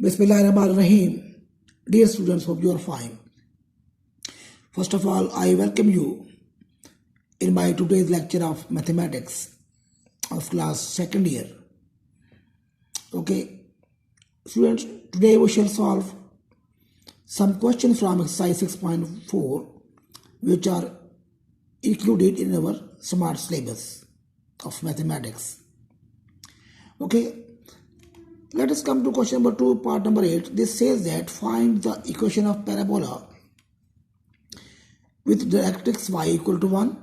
Bismillahirrahmanirrahim. Dear students, hope you are fine. First of all, I welcome you in my today's lecture of mathematics of class second year. Okay, students, today we shall solve some questions from exercise 6.4 which are included in our smart syllabus of mathematics. Okay, let us come to question number 2, part number 8. This says that find the equation of parabola with directrix y equal to 1,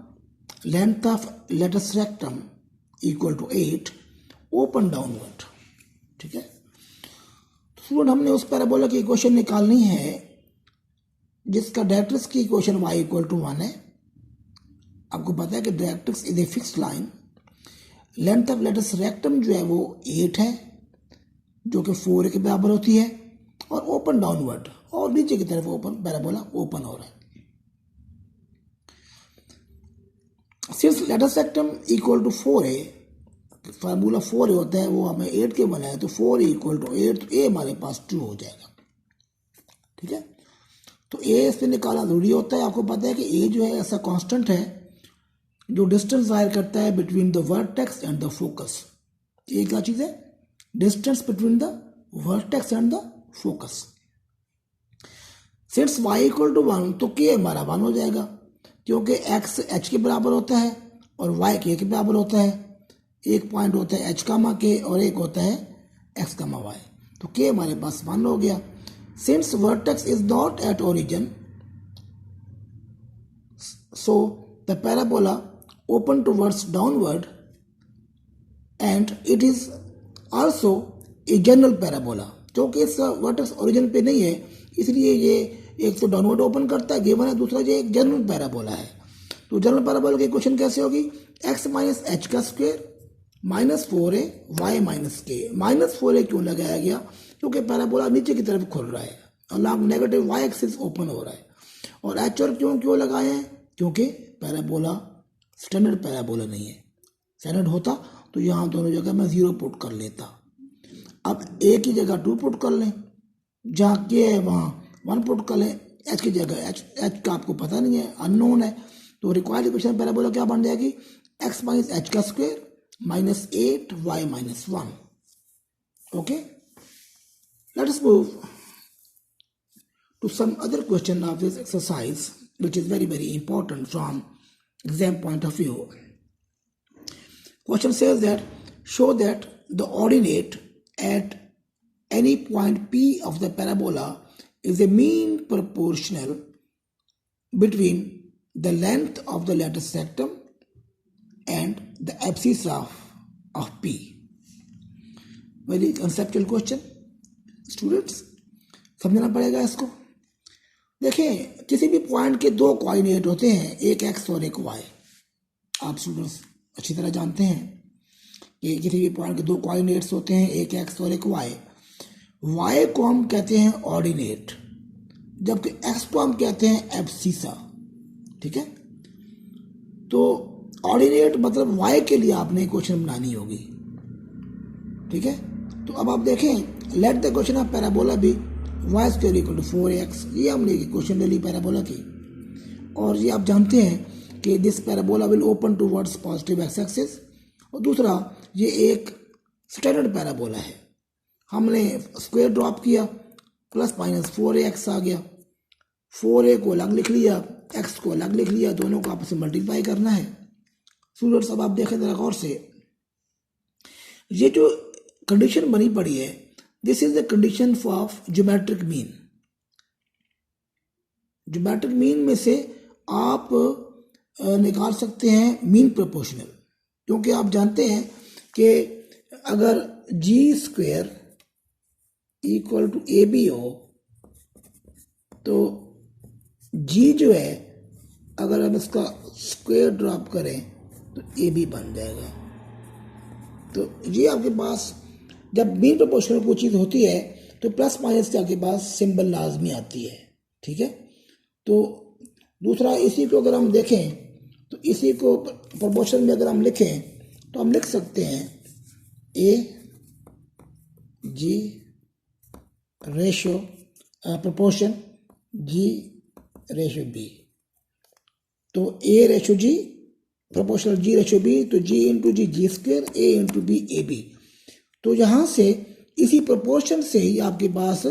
length of latus rectum equal to 8, open downward. ठीक है, student हमने उस parabola की equation निकालनी है जिसका directrix की equation y equal to 1 है. आपको पता है कि directrix is a fixed line. Length of latus rectum जो है वो 8 है जो कि 4 के बराबर होती है, और ओपन डाउनवर्ड, और नीचे की तरफ ओपन पैराबोला ओपन हो रहा है. Since latus rectum equal to 4a, formula 4a होता है, वो हमें 8 के बना है, तो 4 इक्वल टू 8, तो a हमारे पास 2 हो जाएगा. ठीक है, तो a इस पे निकालना जरूरी होता है. आपको पता है कि a जो है ऐसा कांस्टेंट है जो डिस्टेंस जाहिर करता है between the vertex and the focus. ये क्या चीज है? Distance between the vertex and the focus. Since y equal to 1, तो k हमारा 1 हो जाएगा, क्योंकि x h के बराबर होता है और y k के बराबर होता है. एक पॉइंट होता है h कामा k और एक होता है x कामा y, तो k हमारे पास 1 हो गया. Since vertex is not at origin, so the parabola open towards downward and it is also a general parabola. क्योंकि इसका वर्टेक्स ओरिजिन पे नहीं है, इसलिए ये एक तो डाउनवर्ड ओपन करता है, गिवन है, दूसरा ये एक जनरल पैराबोला है. तो जनरल पैराबोला की इक्वेशन कैसे होगी? x माइनस एच का square minus 4a y minus के. माइनस 4a क्यों लगाया गया? क्योंकि पैराबोला नीचे की तरफ खुल रहा है और long negative y axis open हो रहा है. और h और क्यों लगाए हैं? क्योंकि पैराबोला स्टैंडर्ड पैराबोला नहीं है. स्टैंडर्ड होता तो यहाँ दोनों जगह मैं 0 पुट कर लेता. अब a की जगह 2 पुट कर लें, जहाँ k है वहाँ 1 पुट कर लें, h की जगह h का आपको पता नहीं है, अननोन है, तो रिक्वायर्ड इक्वेशन पैराबोला क्या बन जाएगी? x माइनस एच का square minus 8 y minus 1. Okay, let us move to some other question of this exercise which is very very important from exam point of view. Question says that show that the ordinate at any point P of the parabola is a mean proportional between the length of the latus rectum and the abscissa of P. Very conceptual question. Students, समझना पड़ेगा इसको. देखें, किसी भी point के 2 coordinate होते हैं, एक x और एक y. आप स्टूडेंट्स अच्छी तरह जानते हैं कि किसी भी पॉइंट के 2 कोऑर्डिनेट्स होते हैं, एक x और एक y. y को हम कहते हैं ऑर्डिनेट, जबकि x को हम कहते हैं एब्सिसा. ठीक है, तो ऑर्डिनेट मतलब y के लिए आपने क्वेश्चन बनानी होगी. ठीक है, तो अब आप देखें, let the question of parabola be y square equal to 4x. ये हमने क्वेश्चन ले ली पैराबोला की, और ये आप जानते हैं कि this parabola will open towards positive x axis. और दूसरा, ये एक स्टैंडर्ड पैराबोला है. हमने स्क्वायर ड्रॉप किया, प्लस माइनस 4ax आ गया. 4a को अलग लिख लिया, x को अलग लिख लिया, दोनों को आपस में मल्टीप्लाई करना है. स्टूडेंट्स, अब आप देखें जरा गौर से, ये जो कंडीशन बनी पड़ी है, this is the condition of geometric mean. Geometric mean में से आप निकाल सकते हैं मीन प्रोपोर्शनल, क्योंकि आप जानते हैं कि अगर g square equal to a b हो, तो जी जो है अगर हम इसका स्क्वायर ड्रॉप करें तो ए बी बन जाएगा. तो ये आपके पास जब मीन प्रोपोर्शनल कोई चीज़ होती है तो प्लस माइनस के आपके पास सिंबल लाजमी आती है. ठीक है, तो दूसरा, इसी को अगर हम देखें तो इसी को प्रोपोर्शन में अगर हम लिखें तो हम लिख सकते हैं ए जी ratio proportion G ratio B. तो A ratio G proportional G ratio B, तो G into G G square, A into B AB. तो यहाँ से इसी proportion से ही आपके पास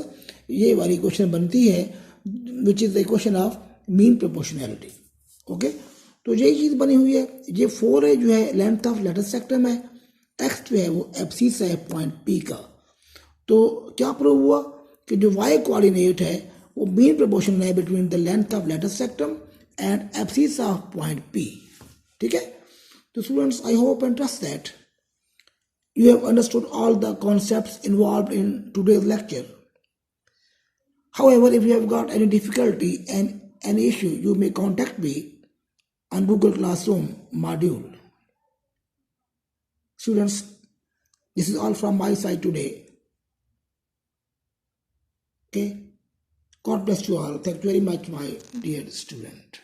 ये वाली इक्वेशन बनती है, which is the equation of mean proportionality. Okay, तो यही चीज बनी हुई है. ये 4 है जो है लेंथ ऑफ लेटर सेक्टम है, x जो है वो एब्सिस है पॉइंट P का. तो क्या प्रूव हुआ कि जो y कोऑर्डिनेट है वो मीन प्रोपोर्शनल है between the length of letter सेक्टम and abscess of point P. ठीक है. तो students, I hope and trust that you have understood all the concepts involved in today's lecture. However, if you have got any difficulty and any issue, you may contact me on Google Classroom module. Students, this is all from my side today. Okay. God bless you all. Thank you very much, my dear student.